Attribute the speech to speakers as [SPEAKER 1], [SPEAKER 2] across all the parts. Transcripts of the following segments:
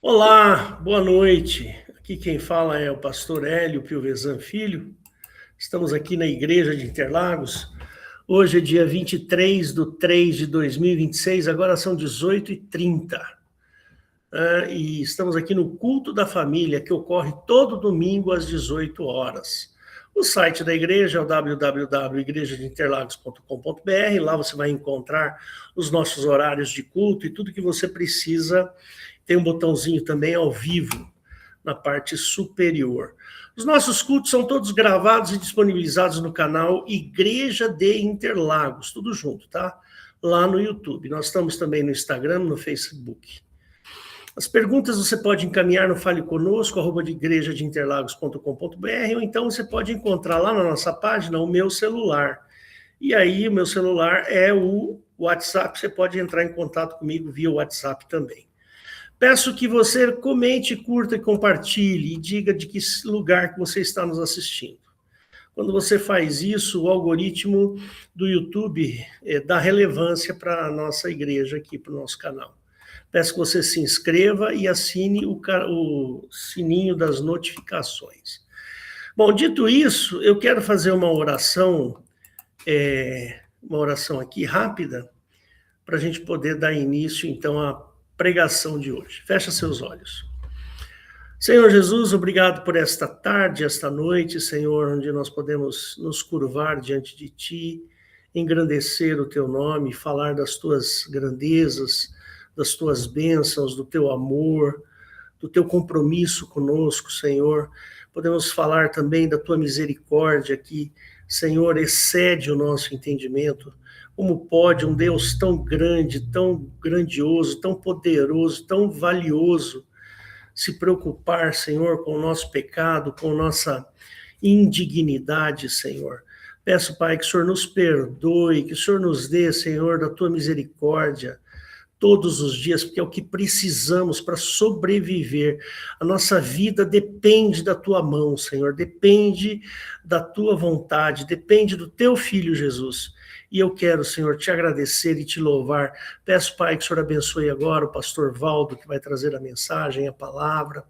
[SPEAKER 1] Olá, boa noite. Aqui quem fala é o pastor Hélio Piovesan Filho. Estamos aqui na Igreja de Interlagos. Hoje é dia 23/3/2026, agora são 18h30. E estamos aqui no Culto da Família, que ocorre todo domingo às 18 horas. O site da igreja é o www.igrejadeinterlagos.com.br. Lá você vai encontrar os nossos horários de culto e tudo que você precisa. Tem um botãozinho também ao vivo na parte superior. Os nossos cultos são todos gravados e disponibilizados no canal Igreja de Interlagos, tudo junto, tá? Lá no YouTube. Nós estamos também no Instagram, no Facebook. As perguntas você pode encaminhar no Fale Conosco, @igrejadeinterlagos.com.br, ou então você pode encontrar lá na nossa página o meu celular. E aí, o meu celular é o WhatsApp, você pode entrar em contato comigo via WhatsApp também. Peço que você comente, curta e compartilhe e diga de que lugar que você está nos assistindo. Quando você faz isso, o algoritmo do YouTube dá relevância para a nossa igreja aqui, para o nosso canal. Peço que você se inscreva e assine o sininho das notificações. Bom, dito isso, eu quero fazer uma oração aqui rápida, para a gente poder dar início, então, à pregação de hoje. Fecha seus olhos. Senhor Jesus, obrigado por esta tarde, esta noite, Senhor, onde nós podemos nos curvar diante de Ti, engrandecer o Teu nome, falar das Tuas grandezas, das Tuas bênçãos, do Teu amor, do Teu compromisso conosco, Senhor. Podemos falar também da Tua misericórdia que, Senhor, excede o nosso entendimento. Como pode um Deus tão grande, tão grandioso, tão poderoso, tão valioso, se preocupar, Senhor, com o nosso pecado, com nossa indignidade, Senhor. Peço, Pai, que o Senhor nos perdoe, que o Senhor nos dê, Senhor, da tua misericórdia, todos os dias, porque é o que precisamos para sobreviver. A nossa vida depende da tua mão, Senhor, depende da tua vontade, depende do teu Filho Jesus. E eu quero, Senhor, te agradecer e te louvar. Peço, Pai, que o Senhor abençoe agora o pastor Valdo, que vai trazer a mensagem, a palavra.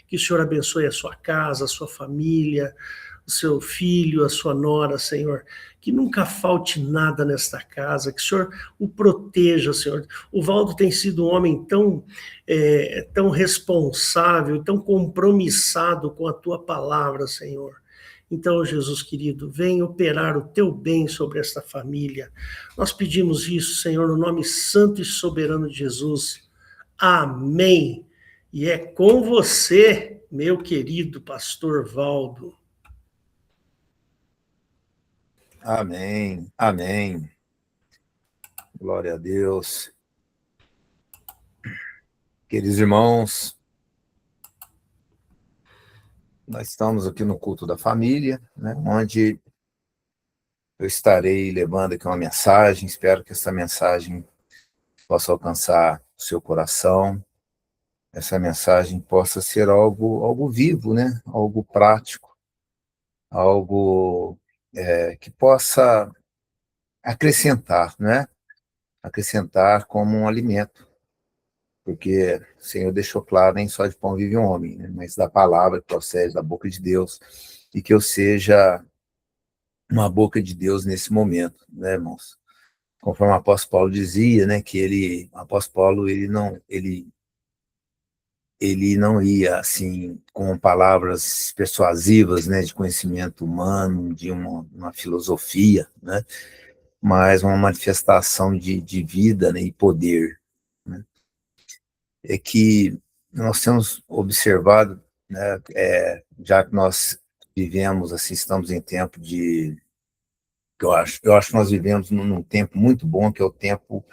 [SPEAKER 1] Que o Senhor abençoe a sua casa, a sua família, o seu filho, a sua nora, Senhor. Que nunca falte nada nesta casa, que o Senhor o proteja, Senhor. O Valdo tem sido um homem tão responsável, tão compromissado com a tua palavra, Senhor. Então, Jesus querido, vem operar o teu bem sobre esta família. Nós pedimos isso, Senhor, no nome santo e soberano de Jesus. Amém. E é com você, meu querido pastor Valdo.
[SPEAKER 2] Amém, amém. Glória a Deus. Queridos irmãos, nós estamos aqui no culto da família, né, onde eu estarei levando aqui uma mensagem. Espero que essa mensagem possa alcançar o seu coração. Essa mensagem possa ser algo vivo, né? Algo prático, algo que possa acrescentar, né? Acrescentar como um alimento. Porque o Senhor deixou claro, nem só de pão vive um homem, né? Mas da palavra que procede da boca de Deus, e que eu seja uma boca de Deus nesse momento, né, irmãos? Conforme o apóstolo Paulo dizia, né, que o apóstolo Paulo, ele não ia, assim, com palavras persuasivas, né, de conhecimento humano, de uma filosofia, né, mas uma manifestação de vida, né, e poder, né? É que nós temos observado, né, já que nós vivemos, assim, estamos em tempo eu acho que nós vivemos num tempo muito bom, que é o tempo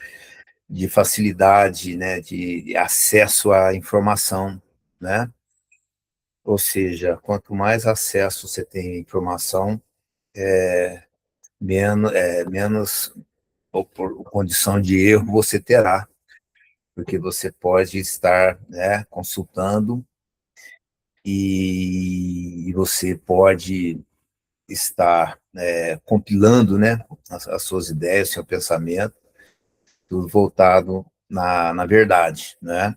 [SPEAKER 2] de facilidade, né, de acesso à informação, né? Ou seja, quanto mais acesso você tem à informação, menos condição de erro você terá, porque você pode estar, né, consultando e você pode estar compilando, né, as suas ideias, seu pensamento, tudo voltado na verdade, né?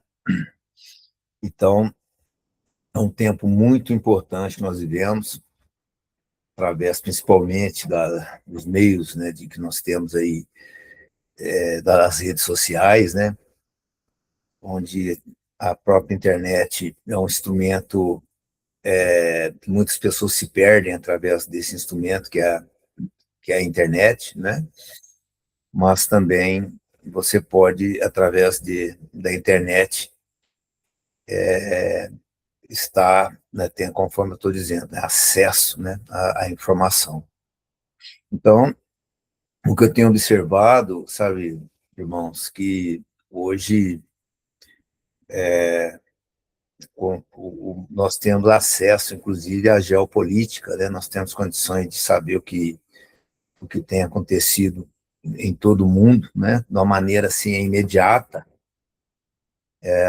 [SPEAKER 2] Então, é um tempo muito importante que nós vivemos, através principalmente dos meios, né, de que nós temos aí, das redes sociais, né, onde a própria internet é um instrumento, que muitas pessoas se perdem através desse instrumento que é a internet, né, mas também você pode, através da internet, estar, né, tem, conforme eu estou dizendo, né, acesso, né, à informação. Então, o que eu tenho observado, sabe, irmãos, que hoje nós temos acesso, inclusive, à geopolítica, né? Nós temos condições de saber o que tem acontecido em todo o mundo, né? De uma maneira assim imediata,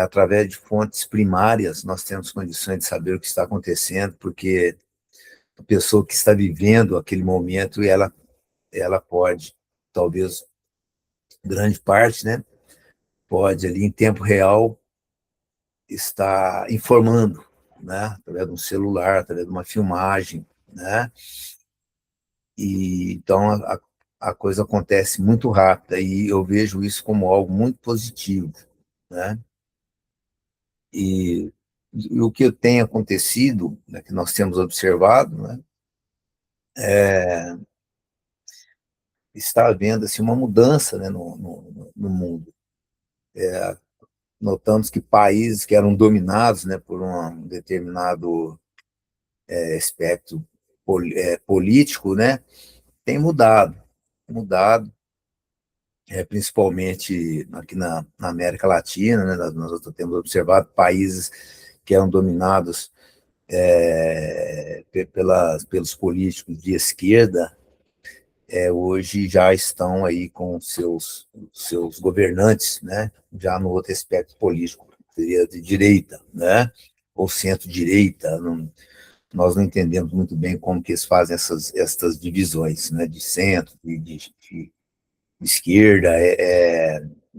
[SPEAKER 2] através de fontes primárias, nós temos condições de saber o que está acontecendo, porque a pessoa que está vivendo aquele momento, ela pode, talvez grande parte, né? Pode ali em tempo real estar informando, né? Através de um celular, através de uma filmagem, né? E então a coisa acontece muito rápida e eu vejo isso como algo muito positivo, né? E, e o que tem acontecido, né, que nós temos observado, né, está havendo assim, uma mudança, né, no mundo. Notamos que países que eram dominados, né, por um determinado espectro político, né, tem mudado, principalmente aqui na América Latina, né, nós temos observado países que eram dominados pelos políticos de esquerda, hoje já estão aí com seus governantes, né, já no outro espectro político, seria de direita, né, ou centro-direita. Nós não entendemos muito bem como que eles fazem essas divisões, né, de centro, de esquerda,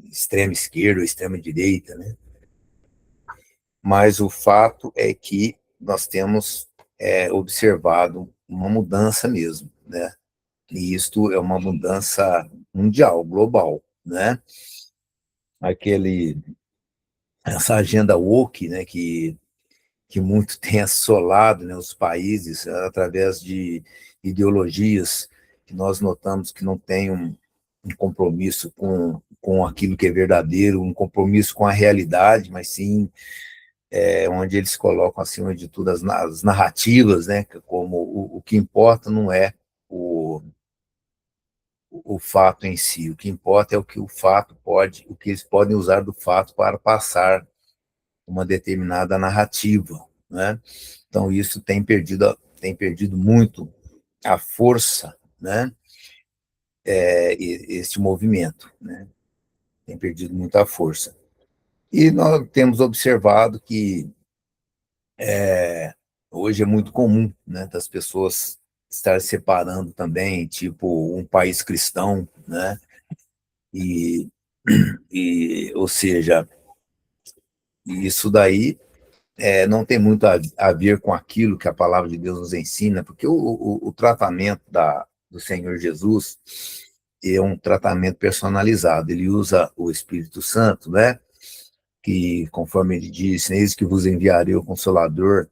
[SPEAKER 2] extrema esquerda ou extrema direita, né? Mas o fato é que nós temos observado uma mudança mesmo, né? E isto é uma mudança mundial, global, né? Aquele, essa agenda woke, né, que muito tem assolado, né, os países através de ideologias que nós notamos que não tem um compromisso com aquilo que é verdadeiro, um compromisso com a realidade, mas sim onde eles colocam acima de tudo as narrativas, né, como o que importa não é o fato em si, o que importa é o que o fato pode, o que eles podem usar do fato para passar uma determinada narrativa, né? Então isso tem perdido muito a força, né? Este movimento, né? Tem perdido muita força. E nós temos observado que hoje é muito comum, né, das pessoas estar separando também, tipo, um país cristão, né? E, ou seja, isso daí não tem muito a ver com aquilo que a palavra de Deus nos ensina, porque o tratamento do Senhor Jesus é um tratamento personalizado. Ele usa o Espírito Santo, né? Que, conforme ele disse, eis que vos enviarei o Consolador,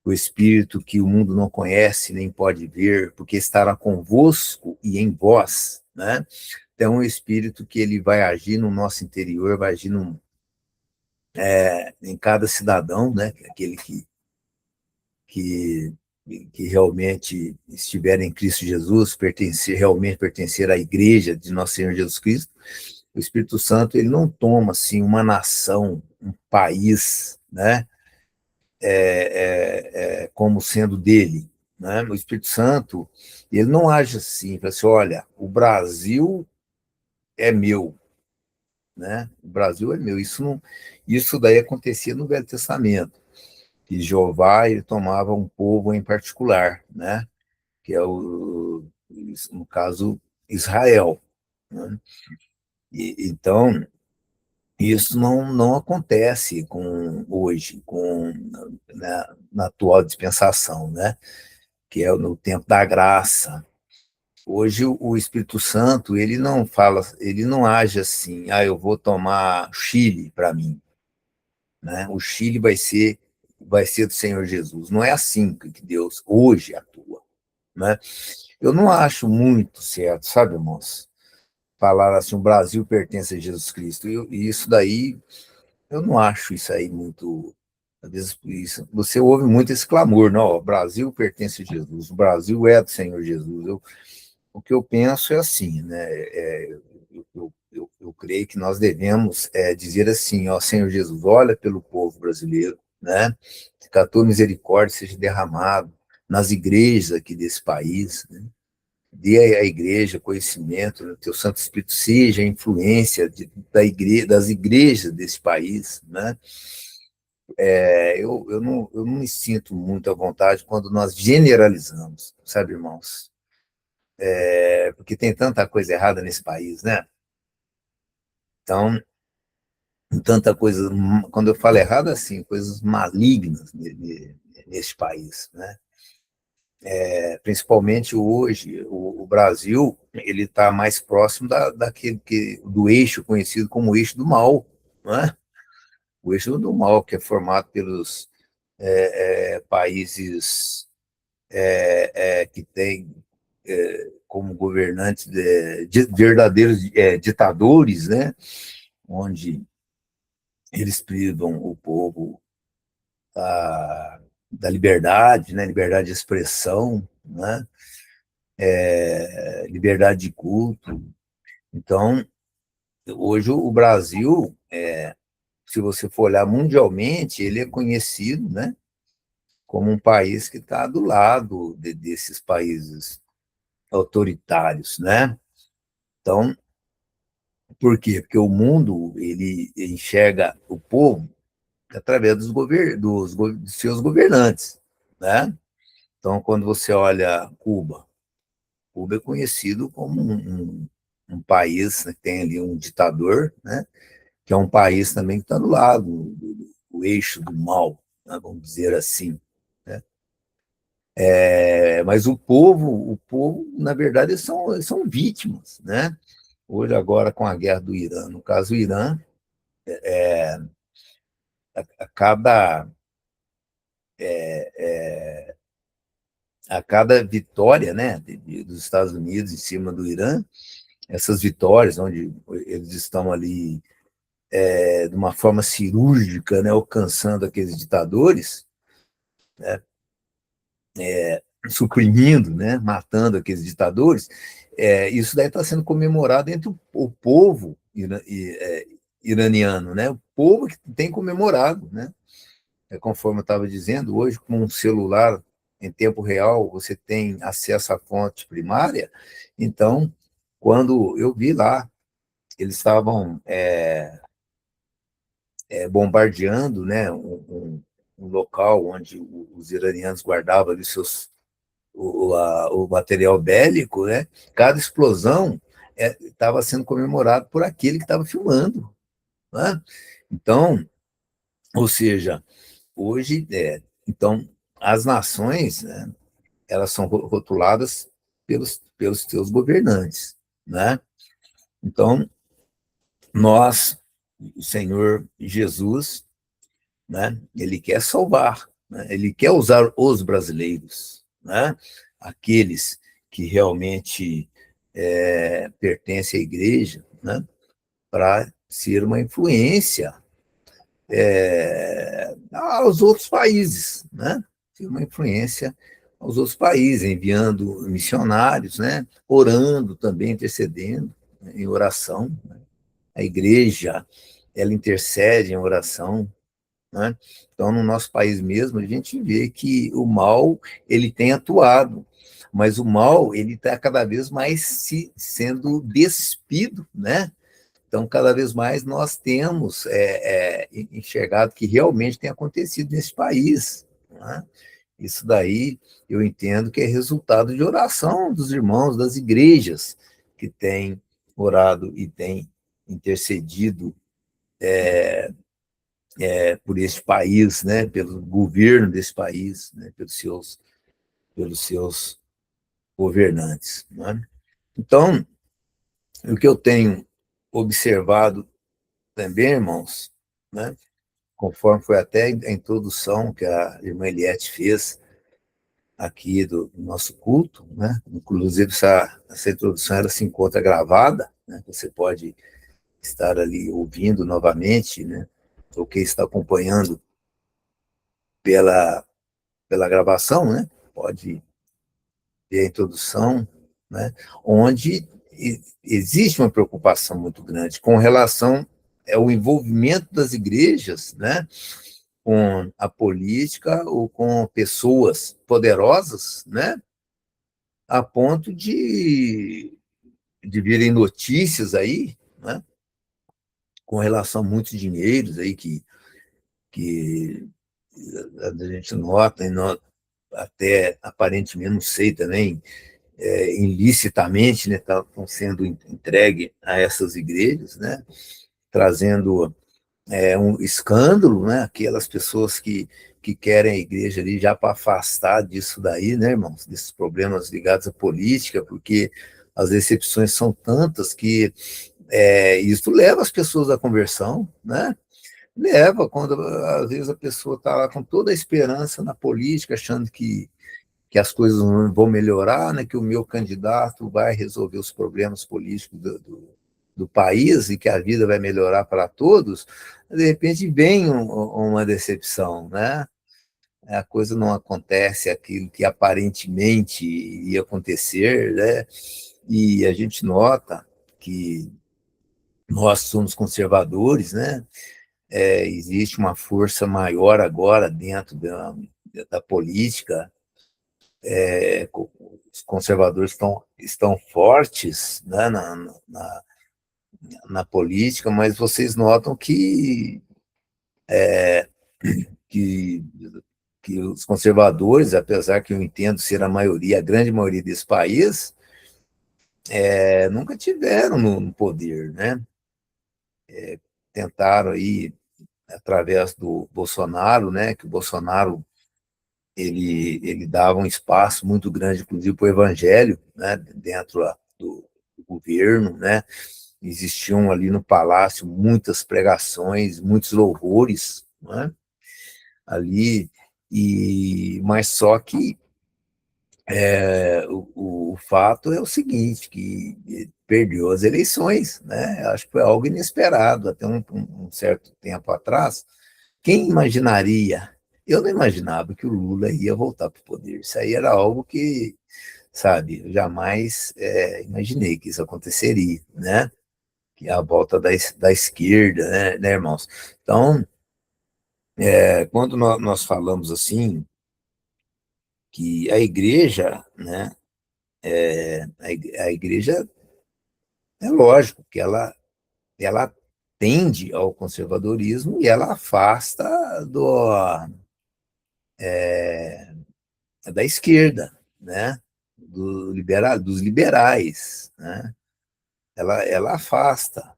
[SPEAKER 2] o Espírito que o mundo não conhece nem pode ver, porque estará convosco e em vós, né? Então, o Espírito que ele vai agir no nosso interior, vai agir em cada cidadão, né? Aquele que, que realmente estiver em Cristo Jesus, realmente pertencer à igreja de nosso Senhor Jesus Cristo. O Espírito Santo, ele não toma, assim, uma nação, um país, né? Como sendo dele, né? O Espírito Santo, ele não age assim, fala assim, olha, o Brasil é meu, né? O Brasil é meu. Isso daí acontecia no Velho Testamento, que Jeová, ele tomava um povo em particular, né? Que é no caso, Israel, né? Então, Isso não acontece hoje, na atual dispensação, né? Que é no tempo da graça. Hoje o Espírito Santo, ele não fala, ele não age assim, eu vou tomar Chile para mim, né? O Chile vai ser do Senhor Jesus. Não é assim que Deus hoje atua, né? Eu não acho muito certo, sabe, irmãos? Falar assim, o Brasil pertence a Jesus Cristo. E isso daí, eu não acho isso aí muito. Às vezes, você ouve muito esse clamor, não, o Brasil pertence a Jesus, o Brasil é do Senhor Jesus. O que eu penso é assim, né? Eu creio que nós devemos dizer assim, ó Senhor Jesus, olha pelo povo brasileiro, né? Que a tua misericórdia seja derramado nas igrejas aqui desse país, né? Dê à igreja conhecimento, né? Teu Santo Espírito seja a influência das igrejas desse país, né? Eu não me sinto muito à vontade quando nós generalizamos, sabe, irmãos? Porque tem tanta coisa errada nesse país, né? Então, tanta coisa, quando eu falo errado, assim, coisas malignas nesse país, né? Principalmente hoje, o Brasil, ele está mais próximo do eixo conhecido como eixo do mal, né? O eixo do mal, que é formado pelos países que têm como governantes verdadeiros ditadores, né? Onde eles privam o povo da liberdade, né? Liberdade de expressão, né? Liberdade de culto. Então, hoje o Brasil, se você for olhar mundialmente, ele é conhecido, né, como um país que está do lado desses países autoritários, né? Então, por quê? Porque o mundo ele enxerga o povo através dos seus governantes, né? Então, quando você olha Cuba é conhecido como um país, né, que tem ali um ditador, né? Que é um país também que está do lado do eixo do mal, né, vamos dizer assim, né? Mas o povo, na verdade, são vítimas, né? Hoje, agora, com a guerra do Irã, no caso, o Irã, a cada, a cada vitória, né, dos Estados Unidos em cima do Irã, essas vitórias, onde eles estão ali de uma forma cirúrgica, né, alcançando aqueles ditadores, né, suprimindo, né, matando aqueles ditadores, isso daí está sendo comemorado entre o povo iraniano, né, o povo que tem comemorado, né, conforme eu estava dizendo, hoje com um celular em tempo real você tem acesso à fonte primária, então, quando eu vi lá, eles estavam bombardeando, né, um local onde os iranianos guardavam ali o material bélico, né? Cada explosão estava sendo comemorado por aquele que estava filmando, né? Então, ou seja, hoje, então, as nações, né, elas são rotuladas pelos seus governantes, né? Então, nós, o Senhor Jesus, né? Ele quer salvar, né? Ele quer usar os brasileiros, né? Aqueles que realmente pertencem à igreja, né? Para ser uma influência aos outros países, né? Ser uma influência aos outros países, enviando missionários, né? Orando também, intercedendo, né? Em oração, né? A igreja, ela intercede em oração, né? Então, no nosso país mesmo, a gente vê que o mal ele tem atuado, mas o mal ele está cada vez mais sendo despido, né? Então, cada vez mais nós temos enxergado que realmente tem acontecido nesse país, né? Isso daí eu entendo que é resultado de oração dos irmãos das igrejas que têm orado e têm intercedido por este país, né, pelo governo desse país, né, pelos seus governantes. Né? Então, o que eu tenho observado também, irmãos, né, conforme foi até a introdução que a irmã Eliette fez aqui do nosso culto, né? Inclusive essa introdução ela se encontra gravada, né? Você pode estar ali ouvindo novamente, né? Ou quem está acompanhando pela gravação, né? Pode ver a introdução, né? Onde existe uma preocupação muito grande com relação ao envolvimento das igrejas, né? Com a política ou com pessoas poderosas, né? A ponto de virem notícias aí, né? Com relação a muitos dinheiros aí que a gente nota, até aparentemente, não sei também, ilicitamente, né, estão sendo entregue a essas igrejas, né? Trazendo um escândalo, né? Aquelas pessoas que querem a igreja ali já para afastar disso daí, né, irmãos? Desses problemas ligados à política, porque as decepções são tantas que isso leva as pessoas à conversão, né? Leva, quando às vezes a pessoa está lá com toda a esperança na política, achando que as coisas não vão melhorar, né, que o meu candidato vai resolver os problemas políticos do país e que a vida vai melhorar para todos, de repente vem uma decepção, né? A coisa não acontece aquilo que aparentemente ia acontecer, né? E a gente nota que nós somos conservadores, né? Existe uma força maior agora dentro da política, os conservadores estão fortes, né, na política, mas vocês notam que, que os conservadores, apesar que eu entendo ser a maioria, a grande maioria desse país, nunca tiveram no poder, né? Tentaram aí, através do Bolsonaro, né, que o Bolsonaro ele dava um espaço muito grande, inclusive, para o evangelho, né, dentro do governo, né? Existiam ali no palácio muitas pregações, muitos louvores, né? Ali, mas só que o fato é o seguinte, que perdeu as eleições, né? Acho que foi algo inesperado, até um certo tempo atrás. Quem imaginaria? Eu não imaginava que o Lula ia voltar para o poder. Isso aí era algo que, sabe, eu jamais imaginei que isso aconteceria, né? Que é a volta da esquerda, né, irmãos? Então, quando nós falamos assim, que a igreja, né, a igreja, é lógico que ela tende ao conservadorismo e ela afasta da esquerda, né, dos liberais, né? Ela afasta,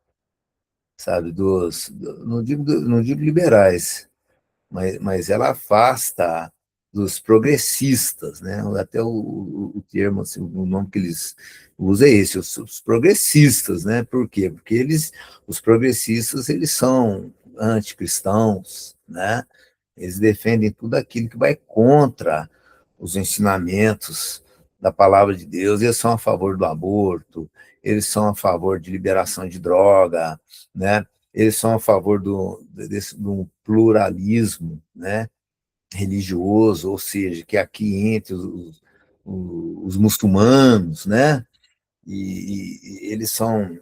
[SPEAKER 2] sabe, não digo liberais, mas ela afasta dos progressistas, né? Até o termo, assim, o nome que eles usam é esse, os progressistas, né? Por quê? Porque os progressistas, eles são anticristãos, né? Eles defendem tudo aquilo que vai contra os ensinamentos da palavra de Deus, eles são a favor do aborto, eles são a favor de liberação de droga, né? Eles são a favor do pluralismo, né, religioso, ou seja, que aqui entre os muçulmanos, né, e eles são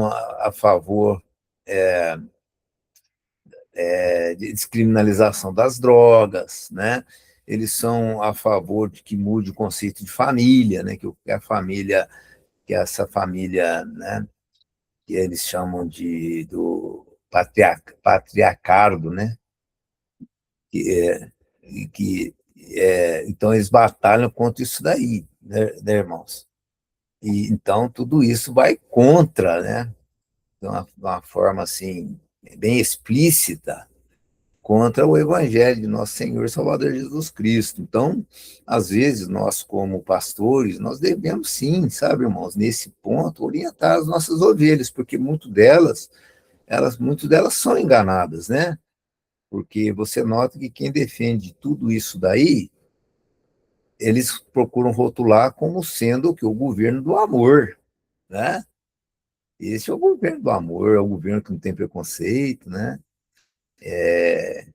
[SPEAKER 2] a favor de descriminalização das drogas, né, eles são a favor de que mude o conceito de família, né, que a família, que essa família, né, que eles chamam do patriarcado, né, que, então eles batalham contra isso daí, né, irmãos? E então tudo isso vai contra, né, uma forma assim, bem explícita, contra o Evangelho de nosso Senhor e Salvador Jesus Cristo. Então, às vezes, nós, como pastores, nós devemos sim, sabe, irmãos, nesse ponto, orientar as nossas ovelhas, porque muito delas são enganadas, né? Porque você nota que quem defende tudo isso daí, eles procuram rotular como sendo que o governo do amor, né? Esse é o governo do amor, é o governo que não tem preconceito, né? É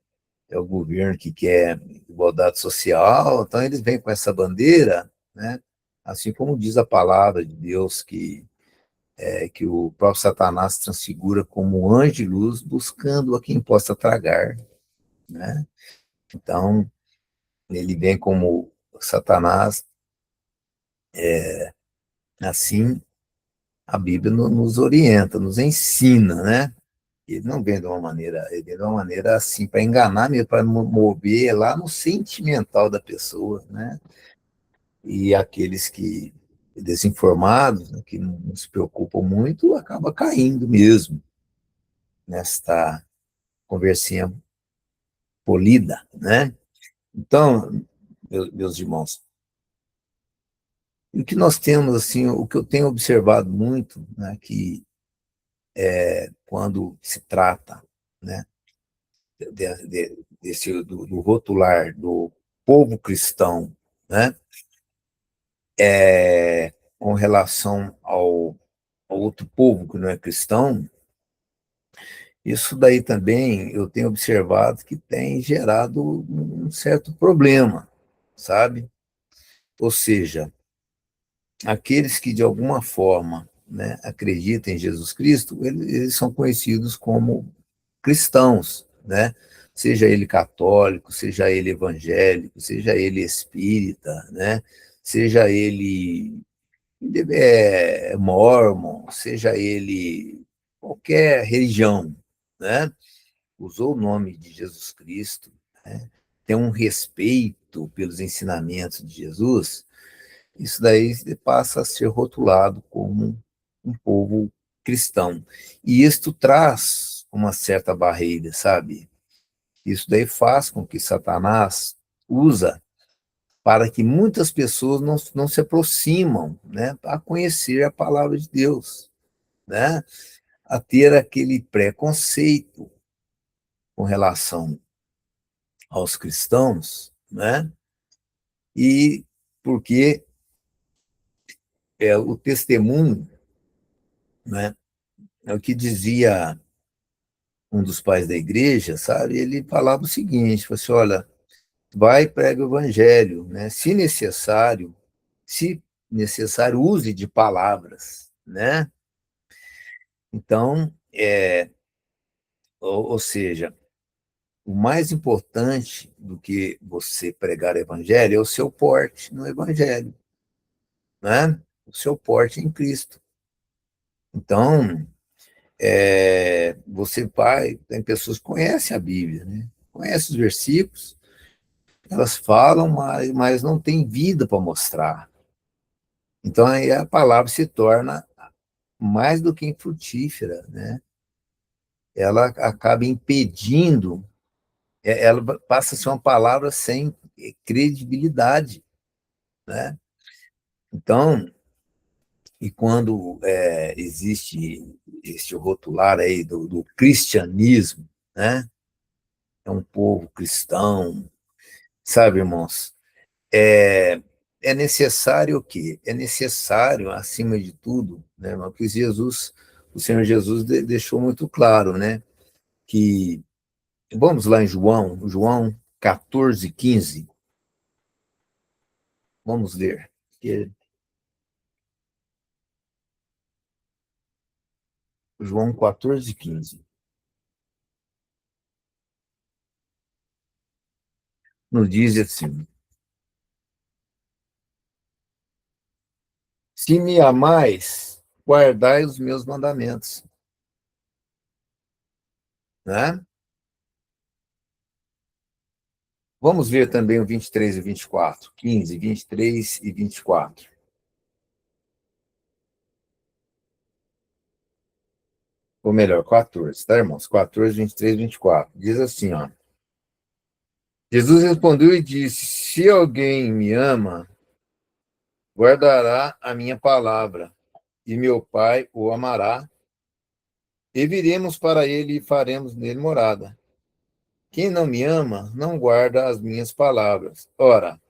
[SPEAKER 2] o governo que quer igualdade social, então eles vêm com essa bandeira, né? Assim como diz a palavra de Deus que o próprio Satanás transfigura como um anjo de luz, buscando a quem possa tragar, né? Então, ele vem como Satanás, assim, a Bíblia nos orienta, nos ensina, né? Ele não vem de uma maneira, ele vem de uma maneira assim, para enganar mesmo, para mover lá no sentimental da pessoa, né? E aqueles que, desinformados, né, que não se preocupam muito, acaba caindo mesmo nesta conversinha polida, né? Então, meus irmãos, o que nós temos, assim, o que eu tenho observado muito, né, que quando se trata, né, do rotular do povo cristão, né, com relação ao outro povo que não é cristão, isso daí também eu tenho observado que tem gerado um certo problema, sabe? Ou seja, aqueles que de alguma forma, né, acreditam em Jesus Cristo, eles são conhecidos como cristãos, né? Seja ele católico, seja ele evangélico, seja ele espírita, né? Seja ele mórmon, seja ele qualquer religião, né? Usou o nome de Jesus Cristo, né? Tem um respeito pelos ensinamentos de Jesus, isso daí passa a ser rotulado como um povo cristão. E isto traz uma certa barreira, sabe? Isso daí faz com que Satanás usa para que muitas pessoas não se aproximam, né, a conhecer a palavra de Deus, né, a ter aquele preconceito com relação aos cristãos, né, e porque o testemunho, né, é o que dizia um dos pais da igreja, sabe, ele falava o seguinte, falou assim, olha, vai e prega o evangelho, né, se necessário, use de palavras, né, então, ou seja, o mais importante do que você pregar o evangelho é o seu porte no evangelho, né? O seu porte em Cristo. Então, você vai, tem pessoas que conhecem a Bíblia, né? Conhecem os versículos, elas falam, mas não tem vida para mostrar. Então, aí a palavra se torna mais do que infrutífera, né? Ela acaba impedindo, ela passa a ser uma palavra sem credibilidade, né? Então, e quando existe este rotular aí do cristianismo, né? É um povo cristão, sabe, irmãos? É, é necessário o quê? É necessário, acima de tudo, né, irmão, que o Senhor Jesus deixou muito claro, né? Que, vamos lá em João 14:15, vamos ler. João 14:15. Nos diz assim: se me amais, guardai os meus mandamentos, né? Vamos ver também o 23 e 24, 15, 23 e 24. ou melhor, 14, tá, irmãos? 14, 23, 24. Diz assim, ó. Jesus respondeu e disse: se alguém me ama, guardará a minha palavra, e meu Pai o amará, e viremos para ele e faremos nele morada. Quem não me ama, não guarda as minhas palavras. Ora,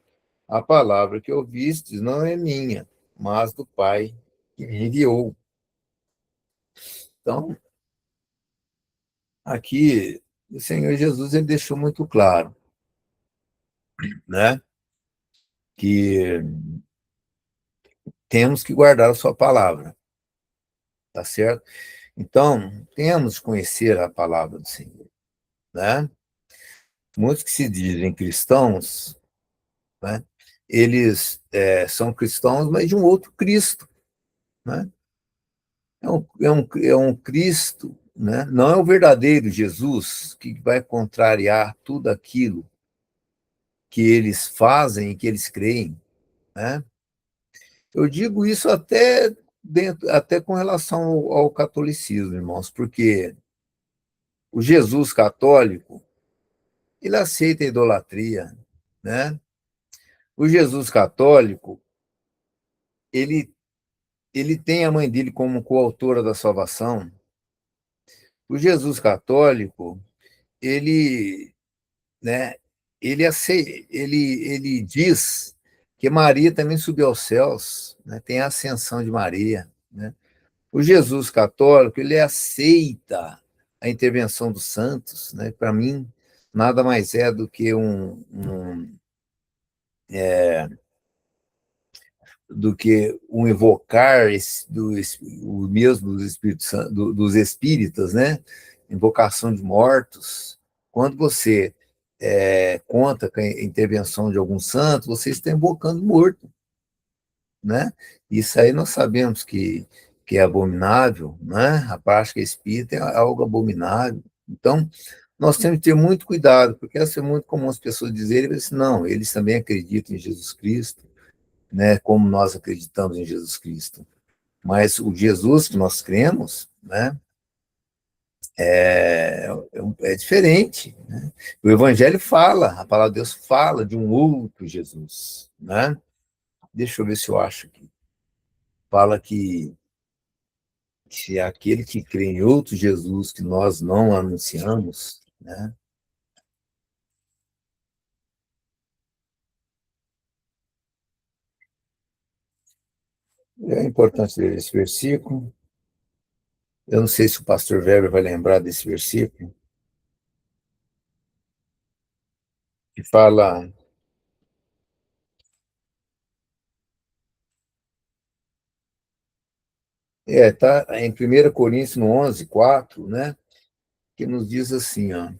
[SPEAKER 2] a palavra que ouvistes não é minha, mas do Pai que me enviou. Então, aqui, o Senhor Jesus ele deixou muito claro, né, que temos que guardar a sua palavra, tá certo? Então, temos que conhecer a palavra do Senhor, né? Muitos que se dizem cristãos, né, eles são cristãos, mas de um outro Cristo, né? É um Cristo, né? Não é o verdadeiro Jesus que vai contrariar tudo aquilo que eles fazem e que eles creem, né? Eu digo isso até com relação ao catolicismo, irmãos, porque o Jesus católico, ele aceita a idolatria, né? O Jesus católico, ele, ele tem a mãe dele como coautora da salvação. O Jesus católico, ele, né, ele diz que Maria também subiu aos céus, né? Tem a ascensão de Maria, né? O Jesus católico, ele aceita a intervenção dos santos, né? Para mim, nada mais é do que um evocar o mesmo dos espíritos, dos espíritas, né? Invocação de mortos. Quando você conta com a intervenção de algum santo, você está invocando morto, né? Isso aí nós sabemos que é abominável, né? A prática espírita é algo abominável. Então, nós temos que ter muito cuidado, porque é muito comum as pessoas dizerem assim, não, eles também acreditam em Jesus Cristo, né? Como nós acreditamos em Jesus Cristo. Mas o Jesus que nós cremos, né? É diferente, né? O Evangelho fala, a palavra de Deus fala de um outro Jesus, né? Deixa eu ver se eu acho aqui. Fala que aquele que crê em outro Jesus que nós não anunciamos, né? É importante ler esse versículo. Eu não sei se o pastor Weber vai lembrar desse versículo, que fala, tá em 1 Coríntios no 11:4, né? Que nos diz assim, ó,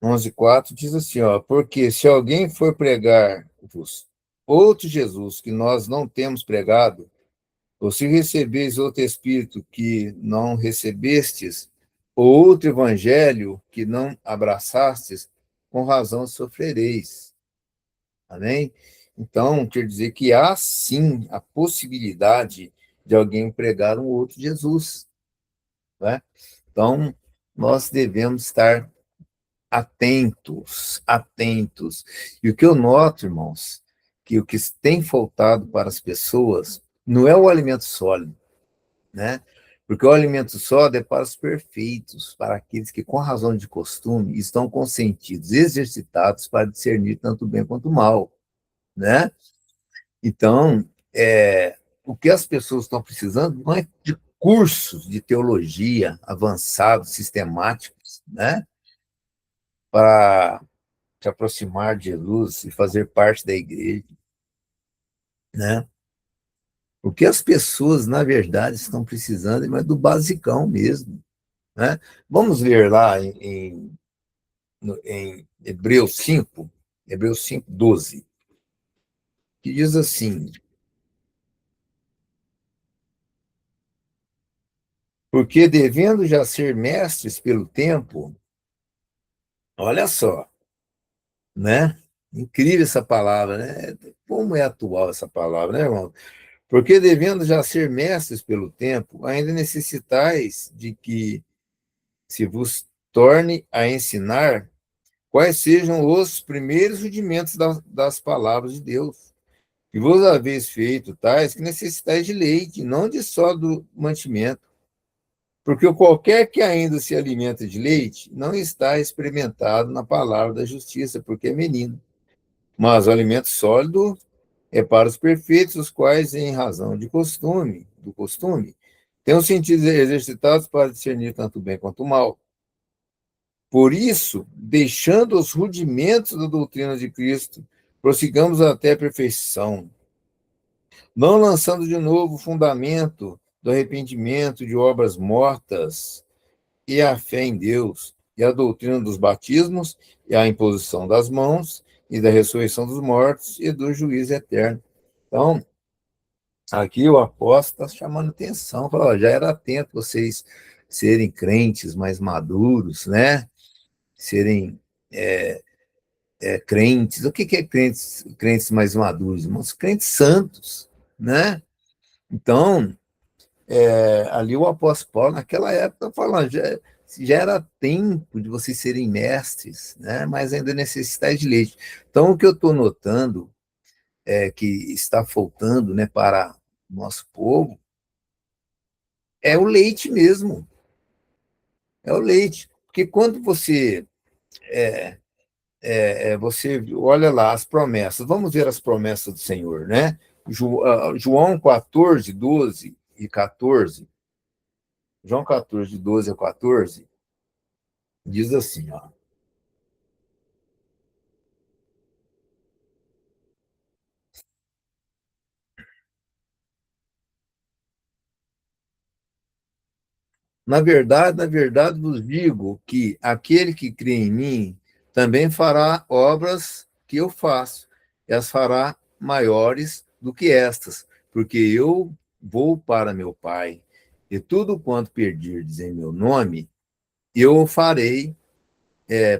[SPEAKER 2] 11:4 diz assim, ó, porque se alguém for pregar-vos outro Jesus que nós não temos pregado, ou se recebeis outro Espírito que não recebestes, ou outro Evangelho que não abraçastes, com razão sofrereis. Amém? Então, quer dizer que há sim a possibilidade de alguém pregar um outro Jesus, né? Então, nós devemos estar atentos, atentos. E o que eu noto, irmãos, que o que tem faltado para as pessoas não é o alimento sólido, né? Porque o alimento sólido é para os perfeitos, para aqueles que, com razão de costume, estão consentidos, exercitados para discernir tanto o bem quanto o mal, né? Então, o que as pessoas estão precisando não é de cursos de teologia avançados, sistemáticos, né? Para se aproximar de Jesus e fazer parte da igreja, né? O que as pessoas, na verdade, estão precisando é do basicão mesmo, né? Vamos ver lá em Hebreus 5, 12, que diz assim, porque devendo já ser mestres pelo tempo, olha só, né? Incrível essa palavra, né? Como é atual essa palavra, né, irmão? Porque devendo já ser mestres pelo tempo, ainda necessitais de que se vos torne a ensinar quais sejam os primeiros rudimentos das palavras de Deus. E vos haveis feito tais que necessitais de leite, não de só do mantimento. Porque qualquer que ainda se alimenta de leite não está experimentado na palavra da justiça, porque é menino. Mas o alimento sólido é para os perfeitos, os quais, em razão do costume, têm os sentidos exercitados para discernir tanto o bem quanto o mal. Por isso, deixando os rudimentos da doutrina de Cristo, prossigamos até a perfeição, não lançando de novo o fundamento do arrependimento de obras mortas e a fé em Deus, e a doutrina dos batismos, e a imposição das mãos, e da ressurreição dos mortos, e do juízo eterno. Então, aqui o apóstolo está chamando atenção, fala, ó, já era tempo vocês serem crentes mais maduros, né? Serem crentes. O que é crentes mais maduros, irmãos? Crentes santos, né? Então, ali o apóstolo Paulo, naquela época, falando, já era tempo de vocês serem mestres, né? Mas ainda necessitais de leite. Então, o que eu estou notando é que está faltando, né, para o nosso povo é o leite mesmo. É o leite. Porque quando você olha lá as promessas, vamos ver as promessas do Senhor, né? João 14, 12 e 14. João 14, 12 a 14, diz assim, ó. Na verdade vos digo que aquele que crê em mim também fará obras que eu faço, e as fará maiores do que estas, porque eu vou para meu Pai, e tudo quanto pedirdes em meu nome, eu o farei,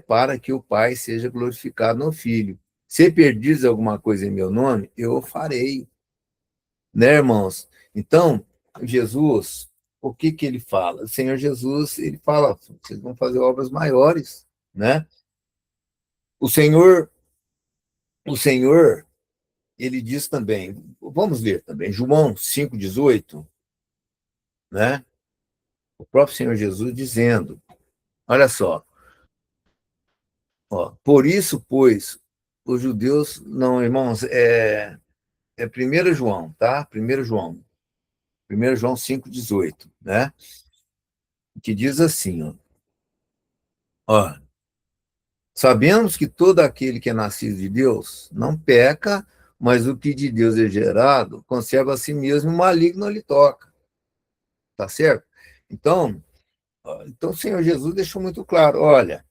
[SPEAKER 2] para que o Pai seja glorificado no Filho. Se pedirdes alguma coisa em meu nome, eu o farei. Né, irmãos? Então, Jesus, o que que ele fala? O Senhor Jesus, ele fala, vocês vão fazer obras maiores, né? O Senhor, o Senhor, ele diz também, vamos ler também, João 5,18, né? O próprio Senhor Jesus dizendo, olha só, ó, por isso, pois, os judeus, não, irmãos, é 1 João, tá? 1 João 5,18, né? Que diz assim, ó, sabemos que todo aquele que é nascido de Deus não peca, mas o que de Deus é gerado conserva a si mesmo, o maligno não lhe toca. Tá certo? Então, então o Senhor Jesus deixou muito claro, olha,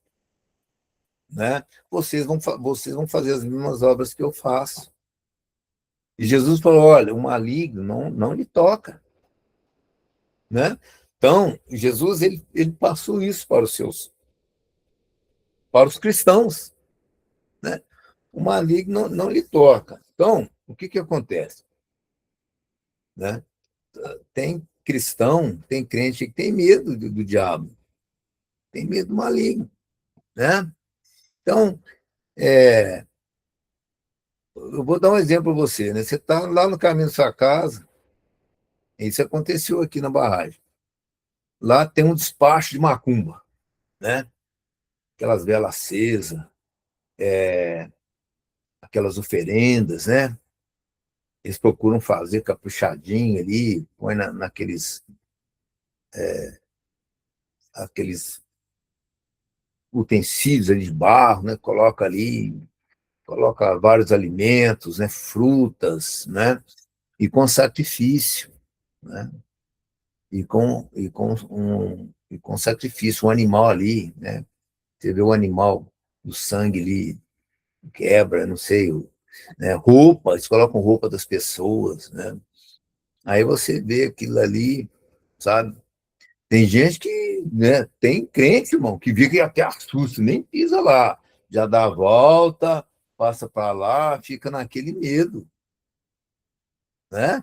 [SPEAKER 2] né, vocês vão fazer as mesmas obras que eu faço. E Jesus falou, olha, o maligno não lhe toca, né? Então, Jesus ele passou isso para os cristãos, né? O maligno não lhe toca. Então, o que que acontece, né? Tem cristão, tem crente que tem medo do diabo, tem medo do maligno, né? Então, eu vou dar um exemplo para você, né? Você está lá no caminho da sua casa, isso aconteceu aqui na barragem. Lá tem um despacho de macumba, né? Aquelas velas acesas, aquelas oferendas, né? Eles procuram fazer caprichadinho ali, põe aqueles utensílios ali de barro, né? Coloca vários alimentos, né? Frutas, né? E com sacrifício, né? E com sacrifício, um animal ali, né? Você vê o animal, o sangue ali quebra, não sei, né? Roupa, eles colocam roupa das pessoas, né? Aí você vê aquilo ali, sabe? Tem gente que, né, tem crente, irmão, que vive até assusta, nem pisa lá, já dá a volta, passa para lá, fica naquele medo, né?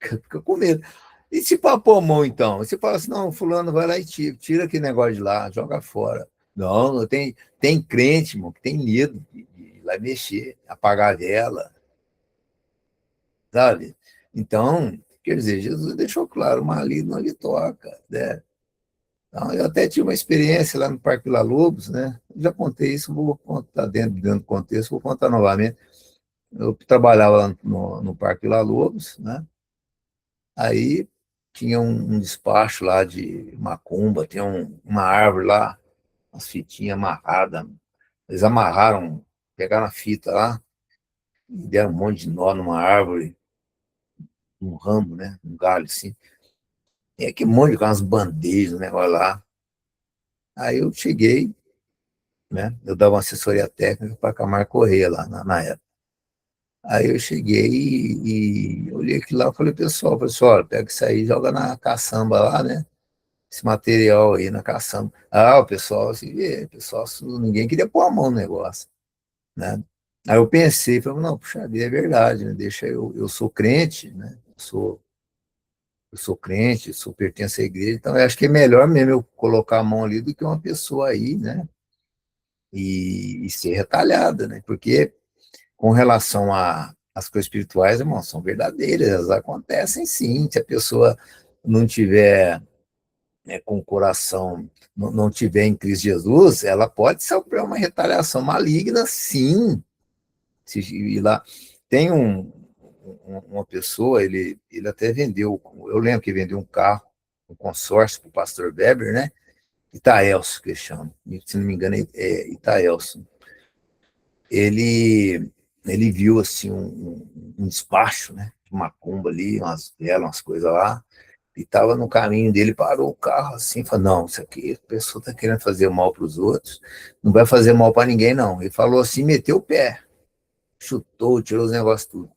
[SPEAKER 2] Fica com medo. E se papou a mão, então? Você fala assim, não, fulano vai lá e tira aquele negócio de lá, joga fora. Não, tem crente, irmão, que tem medo de ir lá mexer, apagar a vela, sabe? Então, quer dizer, Jesus deixou claro, o maligno não lhe toca, né? Então, eu até tive uma experiência lá no Parque Vila Lobos, né? Eu já contei isso, vou contar dentro do contexto, vou contar novamente. Eu trabalhava lá no Parque Vila Lobos, né? Aí tinha um despacho lá de macumba, tinha uma árvore lá, umas fitinhas amarradas. Eles amarraram, pegaram a fita lá, e deram um monte de nó numa árvore, um ramo, né? Um galho assim. E aquele monte de umas bandejas, um negócio lá. Aí eu cheguei, né? Eu dava uma assessoria técnica para a Camargo Corrêa lá na época. Aí eu cheguei e olhei aquilo lá e falei, pessoal, olha, pega isso aí e joga na caçamba lá, né? Esse material aí na caçamba. Ah, o pessoal, assim, ninguém queria pôr a mão no negócio, né? Aí eu pensei, falei, não, puxa vida, é verdade, né? Deixa eu sou crente, né? Eu sou crente, pertenço à igreja, então eu acho que é melhor mesmo eu colocar a mão ali do que uma pessoa aí, né? E ser retalhada, né? Porque com relação às coisas espirituais, irmão, são verdadeiras, elas acontecem sim. Se a pessoa não tiver com o coração, não tiver em Cristo Jesus, ela pode sofrer uma retaliação maligna, sim. E lá tem uma pessoa, ele até vendeu, eu lembro que vendeu um carro, um consórcio para o pastor Weber, né? Itaelso, que chama, se não me engano, é Itaelso. Ele viu assim um despacho, né? De macumba ali, umas velas, umas coisas lá, e estava no caminho dele, parou o carro assim, falou, não, isso aqui, a pessoa está querendo fazer mal para os outros, não vai fazer mal para ninguém, não. Ele falou assim, meteu o pé, chutou, tirou os negócios tudo.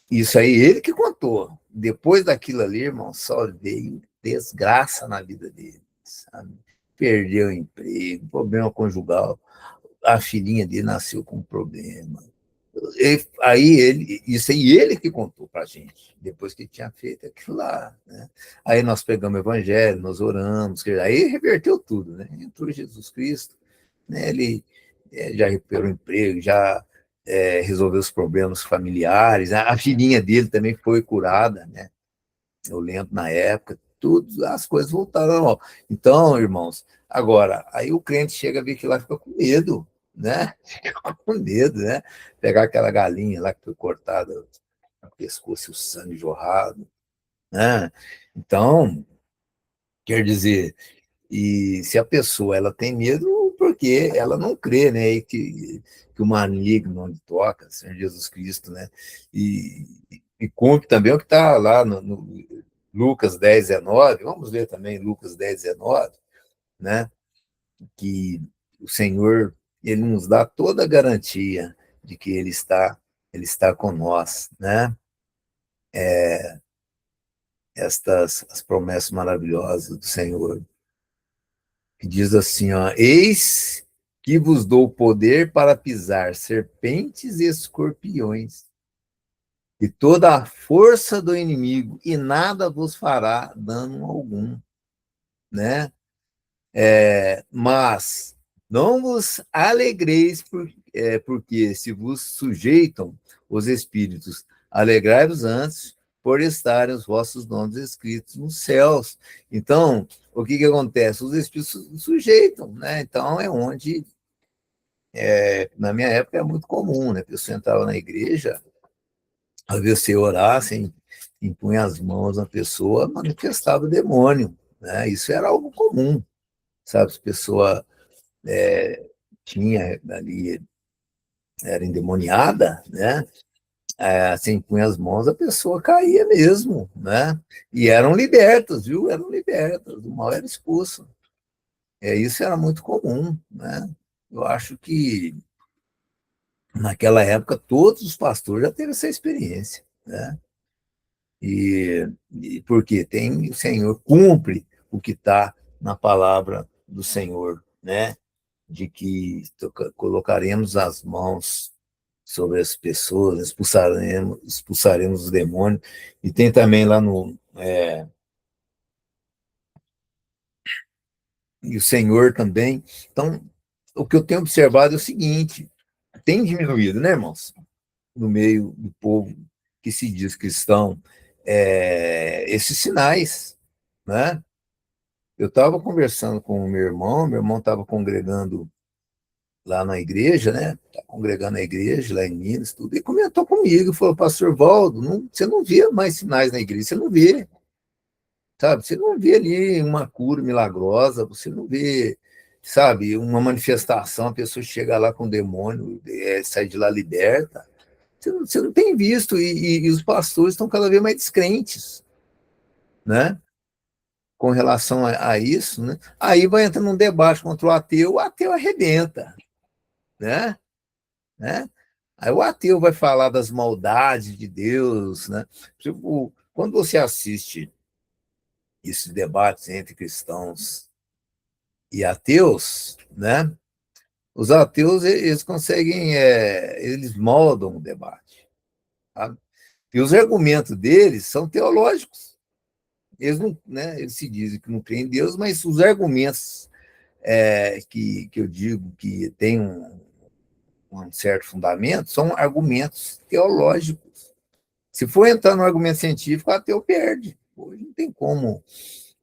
[SPEAKER 2] Isso aí, ele que contou. Depois daquilo ali, irmão, só veio desgraça na vida dele, sabe? Perdeu o emprego, problema conjugal, a filhinha dele nasceu com um problema. Isso aí ele que contou para a gente, depois que tinha feito aquilo lá, né? Aí nós pegamos o evangelho, nós oramos, aí reverteu tudo, né? Entrou Jesus Cristo, né? Ele já recuperou o emprego, já resolveu os problemas familiares, a filhinha dele também foi curada, né? Eu lembro na época, tudo, as coisas voltaram ao normal. Então, irmãos, agora, aí o crente chega a ver que lá fica com medo, né? Fica com medo, né? Pegar aquela galinha lá que foi cortada no pescoço e o sangue jorrado, né? Então, quer dizer, e se a pessoa ela tem medo, porque ela não crê, né? E que o maligno não lhe toca, Senhor Jesus Cristo, né? E cumpre também o que está lá no Lucas 10, 19, vamos ver também Lucas 10, 19, né? Que o Senhor, ele nos dá toda a garantia de que ele está com nós, né? As promessas maravilhosas do Senhor, que diz assim, ó, eis que vos dou poder para pisar serpentes e escorpiões e toda a força do inimigo, e nada vos fará dano algum, né? Mas não vos alegreis, porque se vos sujeitam os espíritos, alegrai-vos antes por estarem os vossos nomes escritos nos céus. Então, o que acontece? Os espíritos se sujeitam, né? Então, é onde, na minha época, é muito comum, né? A pessoa entrava na igreja, às vezes você orasse, impunha as mãos na pessoa, manifestava o demônio, né? Isso era algo comum, sabe? A pessoa tinha ali, era endemoniada, né? Assim, punha as mãos, a pessoa caía mesmo, né? E eram libertas, viu? Eram libertas, o mal era expulso. Isso era muito comum, né? Eu acho que naquela época todos os pastores já teve essa experiência, né? Porque tem o Senhor cumpre o que está na palavra do Senhor, né? de que colocaremos as mãos sobre as pessoas, expulsaremos os demônios, e tem também lá no... e o Senhor também. Então, o que eu tenho observado é o seguinte, tem diminuído, né, irmãos? No meio do povo que se diz cristão, esses sinais, né? Eu estava conversando com o meu irmão estava congregando lá na igreja, né? Tá congregando na igreja, lá em Minas, tudo, e comentou comigo, falou, pastor Valdo, você não vê mais sinais na igreja, você não vê, sabe? Você não vê ali uma cura milagrosa, você não vê, sabe, uma manifestação, a pessoa chega lá com o demônio, sai de lá liberta. Você não tem visto, e os pastores estão cada vez mais descrentes, né? Com relação a isso, né? Aí vai entrar num debate contra o ateu arrebenta, né? Né? Aí o ateu vai falar das maldades de Deus, né? Tipo, quando você assiste esses debates entre cristãos e ateus, né? Os ateus, eles conseguem, eles moldam o debate, sabe? E os argumentos deles são teológicos. Eles não, né? Eles se dizem que não creem em Deus, mas os argumentos que eu digo que tem um certo fundamento são argumentos teológicos. Se for entrar no argumento científico, o ateu perde. Hoje não tem como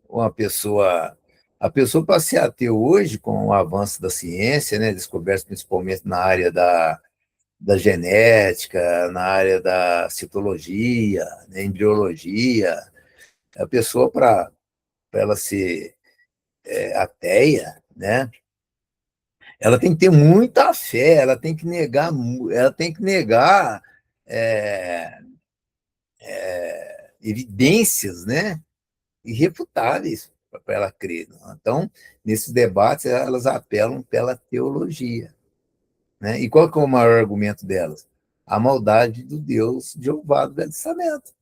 [SPEAKER 2] uma pessoa... A pessoa, para ser ateu hoje, com o avanço da ciência, né, descobertas principalmente na área da genética, na área da citologia, né, embriologia, a pessoa, para ela ser ateia, né, ela tem que ter muita fé, ela tem que negar é, evidências, né, irrefutáveis para ela crer. Então, nesses debates, elas apelam pela teologia, né? E qual que é o maior argumento delas? A maldade do Deus Jeová do Velho Testamento.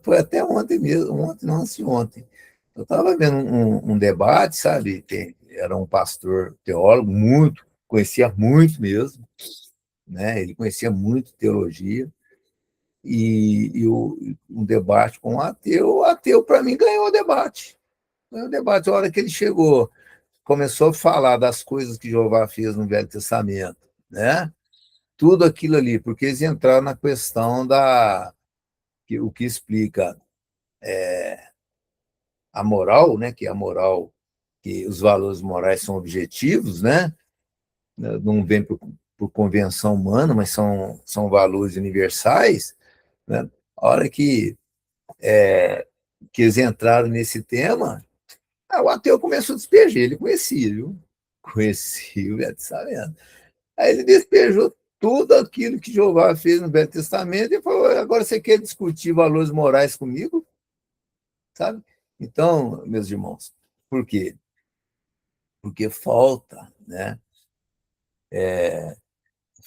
[SPEAKER 2] Foi até ontem mesmo, ontem, não, antes de ontem. Eu estava vendo um debate, sabe? Era um pastor teólogo, conhecia muito mesmo, né? Ele conhecia muito teologia, um debate com o ateu, para mim, ganhou o debate. Ganhou o debate. A hora que ele chegou, começou a falar das coisas que Jeová fez no Velho Testamento, né? Tudo aquilo ali, porque eles entraram na questão o que explica a moral, né? Que a moral, que os valores morais são objetivos, né? Não vem por convenção humana, mas são valores universais, né? A hora que eles entraram nesse tema, o ateu começou a despejar, ele conhecia, viu? Conhecia o Velho Testamento. Aí ele despejou tudo aquilo que Jeová fez no Velho Testamento e falou, agora você quer discutir valores morais comigo? Sabe? Então, meus irmãos, por quê? Porque falta, né?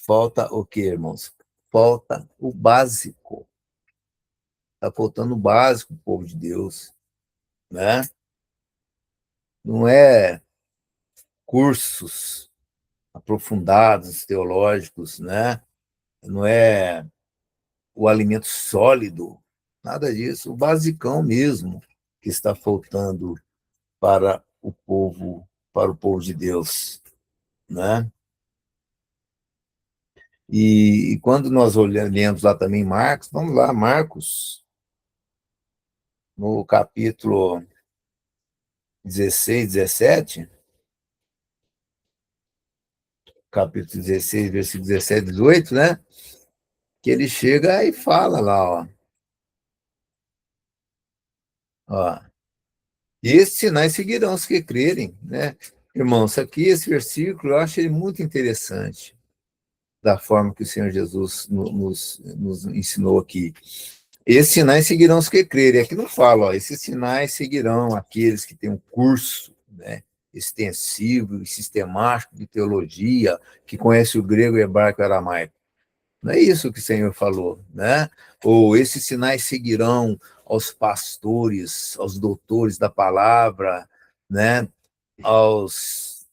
[SPEAKER 2] Falta o quê, irmãos? Falta o básico. Está faltando o básico, povo de Deus, né? Não é cursos aprofundados, teológicos, né? Não é o alimento sólido, nada disso, o basicão mesmo que está faltando para o povo de Deus, né? E quando nós olhamos lá também Marcos, vamos lá, Marcos, no capítulo 16, 17, capítulo 16, versículo 17, 18, né? Que ele chega e fala lá, ó, e esses sinais seguirão os que crerem, né? Irmãos, aqui esse versículo eu acho ele muito interessante, da forma que o Senhor Jesus nos ensinou aqui. Esses sinais seguirão os que crerem. Aqui não fala, ó, esses sinais seguirão aqueles que têm um curso, né, extensivo e sistemático de teologia, que conhece o grego, o hebraico e o aramaico. Não é isso que o Senhor falou, né? Ou esses sinais seguirão aos pastores, aos doutores da palavra, né? Aos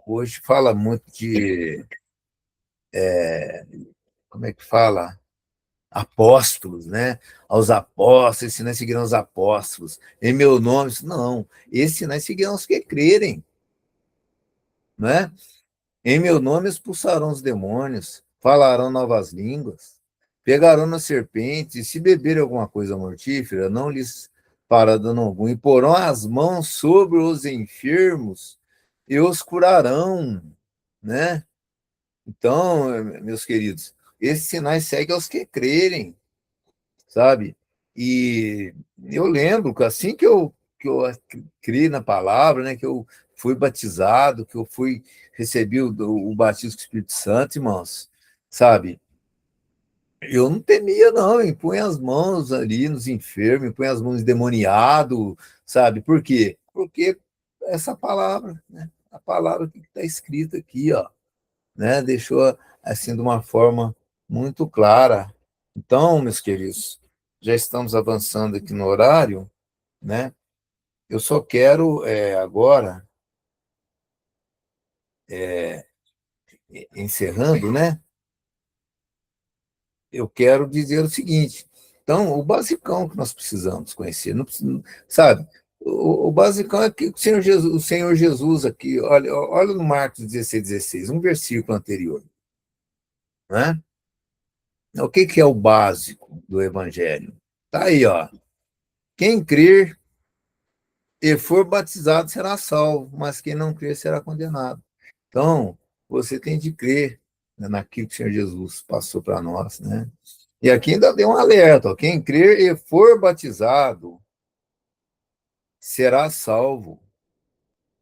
[SPEAKER 2] hoje fala muito de, como é que fala? Apóstolos, né? Aos apóstolos, esses sinais seguirão os apóstolos. Em meu nome, não. Esses sinais seguirão os que crerem, né? Em meu nome expulsarão os demônios, falarão novas línguas, pegarão nas serpentes, e se beberem alguma coisa mortífera, não lhes fará dano algum, e porão as mãos sobre os enfermos e os curarão, né? Então, meus queridos, esses sinais seguem aos que crerem, sabe? E eu lembro que assim que eu criei na palavra, né, que eu fui batizado, que eu recebi o batismo do Espírito Santo, irmãos, sabe? Eu não temia, não, punha as mãos ali nos enfermos, punha as mãos endemoniados, sabe? Por quê? Porque essa palavra, né? A palavra que está escrita aqui, ó, né? Deixou assim de uma forma muito clara. Então, meus queridos, já estamos avançando aqui no horário, né? Eu só quero agora, encerrando, né? Eu quero dizer o seguinte. Então, o basicão que nós precisamos conhecer, não sabe? O basicão é que o Senhor Jesus aqui, olha no Marcos 16, um versículo anterior, né? O que é o básico do Evangelho? Tá aí, ó. Quem crer e for batizado será salvo, mas quem não crer será condenado. Então, você tem de crer, né, naquilo que o Senhor Jesus passou para nós, né? E aqui ainda deu um alerta, ó, quem crer e for batizado será salvo,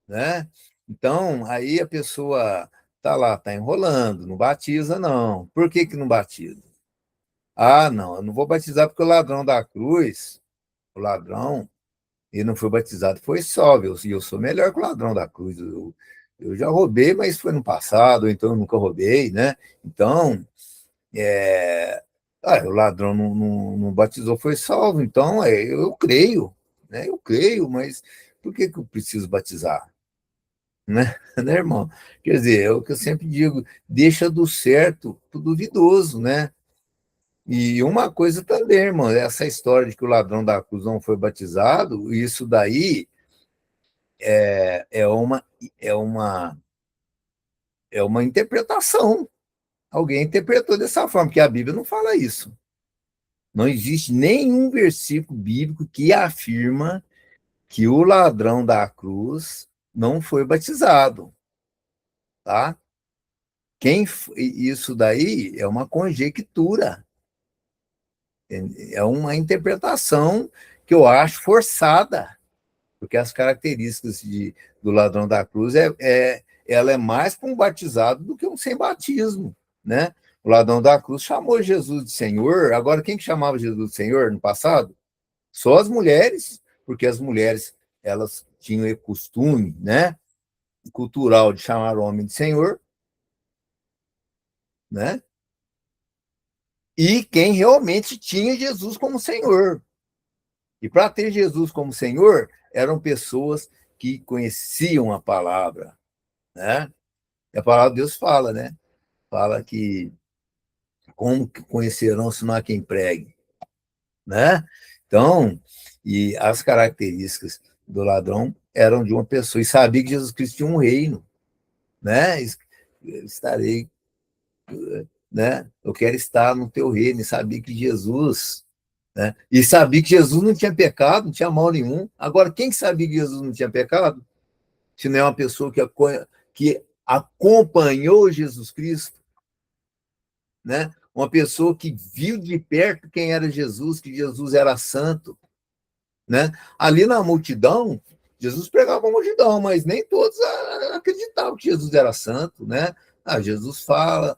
[SPEAKER 2] né? Então, aí a pessoa tá lá, tá enrolando, não batiza não. Por que não batiza? Ah, não, eu não vou batizar porque o ladrão da cruz, o ladrão, ele não foi batizado, foi salvo. E eu sou melhor que o ladrão da cruz. Eu já roubei, mas foi no passado, então eu nunca roubei, né? Então, o ladrão não batizou, foi salvo. Então, eu creio, né? Eu creio, mas por que eu preciso batizar? Né? Né, irmão? Quer dizer, é o que eu sempre digo, deixa do certo pro duvidoso, né? E uma coisa também, irmão, essa história de que o ladrão da cruz não foi batizado, isso daí é uma, é uma, é uma interpretação. Alguém interpretou dessa forma, porque a Bíblia não fala isso. Não existe nenhum versículo bíblico que afirma que o ladrão da cruz não foi batizado, tá? Isso daí é uma conjectura, é uma interpretação que eu acho forçada, porque as características do ladrão da cruz ela é mais para um batizado do que um sem batismo, né? O ladrão da cruz chamou Jesus de Senhor. Agora, quem que chamava Jesus de Senhor no passado? Só as mulheres, porque as mulheres elas tinham o costume, né, cultural de chamar o homem de Senhor, né? E quem realmente tinha Jesus como Senhor. E para ter Jesus como Senhor, eram pessoas que conheciam a palavra, né? E a palavra de Deus fala, né? Fala que como que conhecerão se não há quem pregue, né? Então, e as características do ladrão eram de uma pessoa, e sabia que Jesus Cristo tinha um reino, né? Estarei, né? Eu quero estar no teu reino, e sabia que Jesus, né? E sabia que Jesus não tinha pecado, não tinha mal nenhum. Agora, quem sabia que Jesus não tinha pecado? Se não é uma pessoa que acompanhou Jesus Cristo, né? Uma pessoa que viu de perto quem era Jesus, que Jesus era santo, né? Ali na multidão, Jesus pregava a multidão, mas nem todos acreditavam que Jesus era santo, né? Jesus fala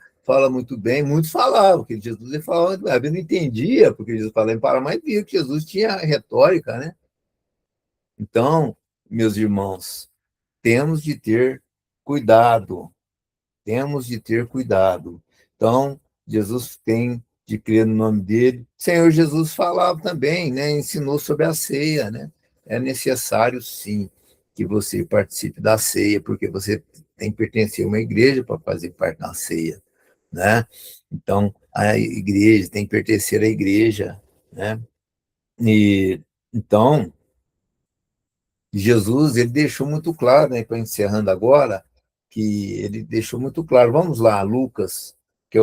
[SPEAKER 2] muito bem, muitos falavam que Jesus ele falava muito bem, a não entendia porque Jesus falava em para, mas via que Jesus tinha retórica, né? Então, meus irmãos, temos de ter cuidado, temos de ter cuidado. Então, Jesus tem de crer no nome dele. O Senhor Jesus falava também, né? Ensinou sobre a ceia, né? É necessário, sim, que você participe da ceia, porque você tem que pertencer a uma igreja para fazer parte da ceia, né? Então, a igreja tem que pertencer à igreja, né? E então, Jesus, ele deixou muito claro, né, para encerrando agora, que ele deixou muito claro. Vamos lá, Lucas, que é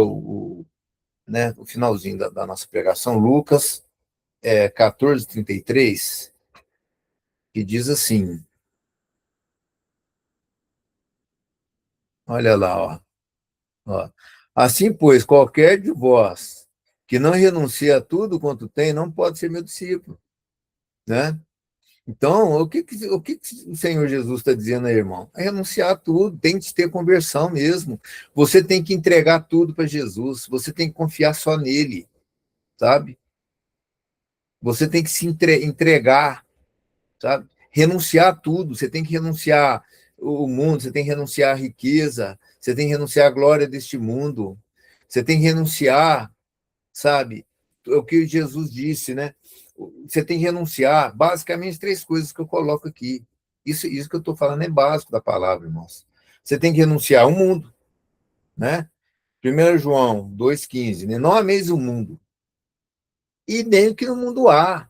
[SPEAKER 2] né, o finalzinho da nossa pregação, Lucas 14:33, que diz assim, olha lá, ó. Assim, pois, qualquer de vós que não renuncia a tudo quanto tem, não pode ser meu discípulo, né? Então, o que o Senhor Jesus está dizendo aí, irmão? É renunciar a tudo, tem que ter conversão mesmo. Você tem que entregar tudo para Jesus, você tem que confiar só nele, sabe? Você tem que se entregar, sabe? Renunciar a tudo, você tem que renunciar o mundo, você tem que renunciar a riqueza, você tem que renunciar a glória deste mundo, você tem que renunciar, sabe? É o que Jesus disse, né? Você tem que renunciar, basicamente, 3 coisas que eu coloco aqui. Isso que eu estou falando é básico da palavra, irmãos. Você tem que renunciar ao mundo, né? 1 João 2,15, né? Não ameis o mundo, e nem o que no mundo há.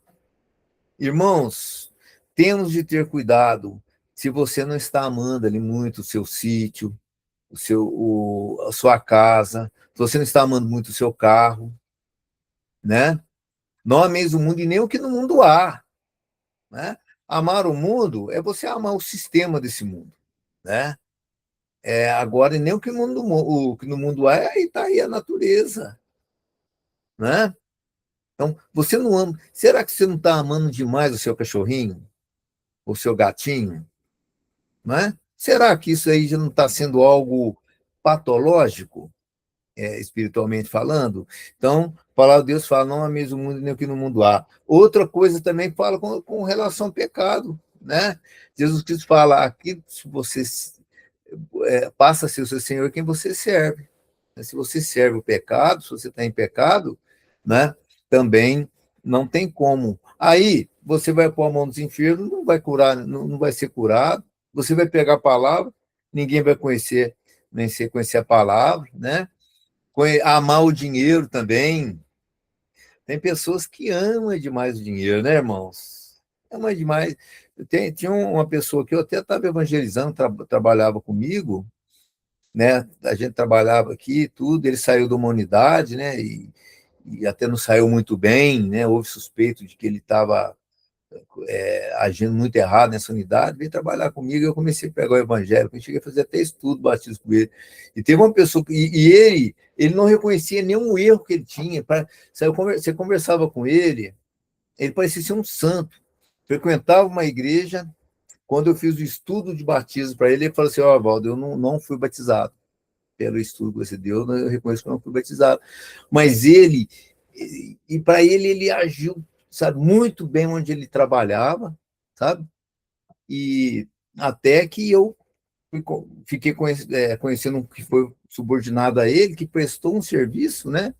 [SPEAKER 2] Irmãos, temos de ter cuidado se você não está amando ali muito o seu sítio, a sua casa, se você não está amando muito o seu carro, né? Não ameis o mundo e nem o que no mundo há, né? Amar o mundo é você amar o sistema desse mundo, né? Agora, nem o que no mundo há, aí está aí a natureza, né? Então, você não ama. Será que você não está amando demais o seu cachorrinho, o seu gatinho, né? Será que isso aí já não está sendo algo patológico, espiritualmente falando? Então, a palavra de Deus fala, não há mesmo mundo nem o que no mundo há. Outra coisa também fala com relação ao pecado, né? Jesus Cristo fala, aqui se você passa a ser o seu Senhor quem você serve. Se você serve o pecado, se você está em pecado, né? Também não tem como. Aí você vai pôr a mão nos enfermos, não vai curar, não vai ser curado. Você vai pegar a palavra, ninguém vai conhecer, nem se conhecer a palavra, né? Amar o dinheiro também. Tem pessoas que amam demais o dinheiro, né, irmãos? Ama demais. Tinha uma pessoa que eu até estava evangelizando, trabalhava comigo, né? A gente trabalhava aqui, tudo. Ele saiu de uma unidade, né? E até não saiu muito bem, né? Houve suspeito de que ele estava agindo muito errado nessa unidade. Veio trabalhar comigo, eu comecei a pegar o evangelho, eu cheguei a fazer até estudo batismo com ele. E teve uma pessoa ele não reconhecia nenhum erro que ele tinha. Você conversava com ele parecia ser um santo. Frequentava uma igreja. Quando eu fiz o estudo de batismo para ele falou assim: Valdo, eu não fui batizado. Pelo estudo que você deu, eu reconheço que eu não fui batizado. Mas para ele agiu, sabe, muito bem onde ele trabalhava, sabe? E até que eu fiquei conhecendo um que foi subordinado a ele, que prestou um serviço, né?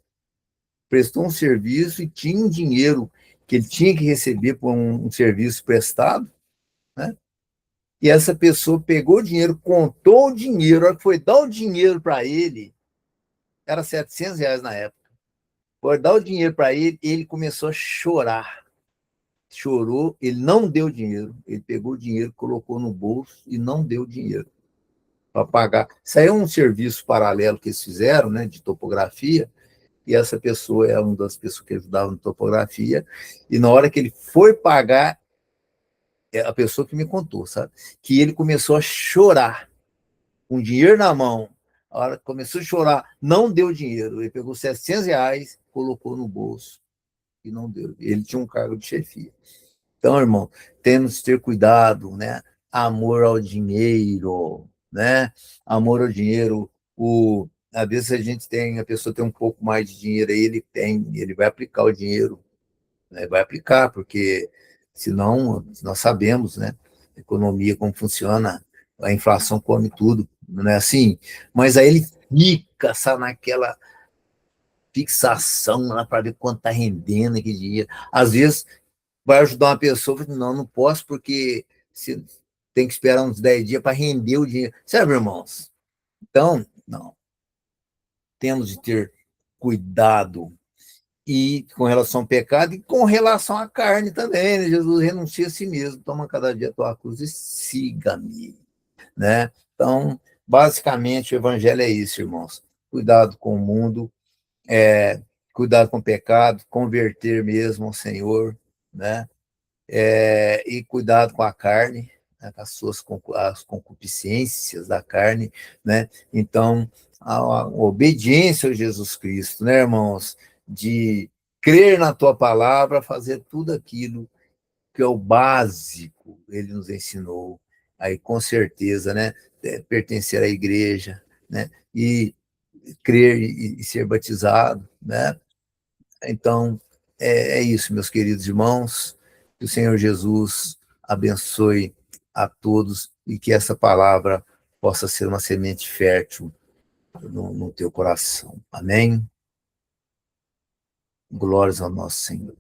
[SPEAKER 2] Prestou um serviço e tinha um dinheiro que ele tinha que receber por um serviço prestado, né? E essa pessoa pegou o dinheiro, contou o dinheiro, a hora que foi dar o dinheiro para ele, era R$ 700 na época. Foi dar o dinheiro para ele, ele começou a chorar. Chorou, ele não deu dinheiro. Ele pegou o dinheiro, colocou no bolso e não deu dinheiro para pagar. Saiu um serviço paralelo que eles fizeram, né, de topografia, e essa pessoa é uma das pessoas que ajudavam na topografia, e na hora que ele foi pagar, a pessoa que me contou, sabe? Que ele começou a chorar, com dinheiro na mão. A hora que começou a chorar, não deu dinheiro. Ele pegou R$ 700, colocou no bolso e não deu. Ele tinha um cargo de chefia. Então, irmão, temos que ter cuidado, né? Amor ao dinheiro, né? Amor ao dinheiro. Às vezes a pessoa tem um pouco mais de dinheiro, aí ele vai aplicar o dinheiro, né? Vai aplicar, porque senão nós sabemos, né? A economia, como funciona, a inflação come tudo, não é assim? Mas aí ele fica, sabe, naquela fixação lá para ver quanto está rendendo aquele dinheiro. Às vezes vai ajudar uma pessoa, não posso porque se tem que esperar uns 10 dias para render o dinheiro. Sabe, irmãos? Então, não. Temos de ter cuidado e com relação ao pecado e com relação à carne também, né? Jesus renuncia a si mesmo, toma cada dia a tua cruz e siga-me, né? Então, basicamente, o evangelho é isso, irmãos. Cuidado com o mundo, cuidado com o pecado, converter mesmo ao Senhor, né? E cuidado com a carne, né? Com as concupiscências da carne, né? Então, a obediência a Jesus Cristo, né, irmãos? De crer na tua palavra, fazer tudo aquilo que é o básico, ele nos ensinou, aí com certeza, né? Pertencer à igreja, né? E crer e ser batizado, né? Então, é isso, meus queridos irmãos, que o Senhor Jesus abençoe a todos e que essa palavra possa ser uma semente fértil no teu coração. Amém? Glórias ao nosso Senhor.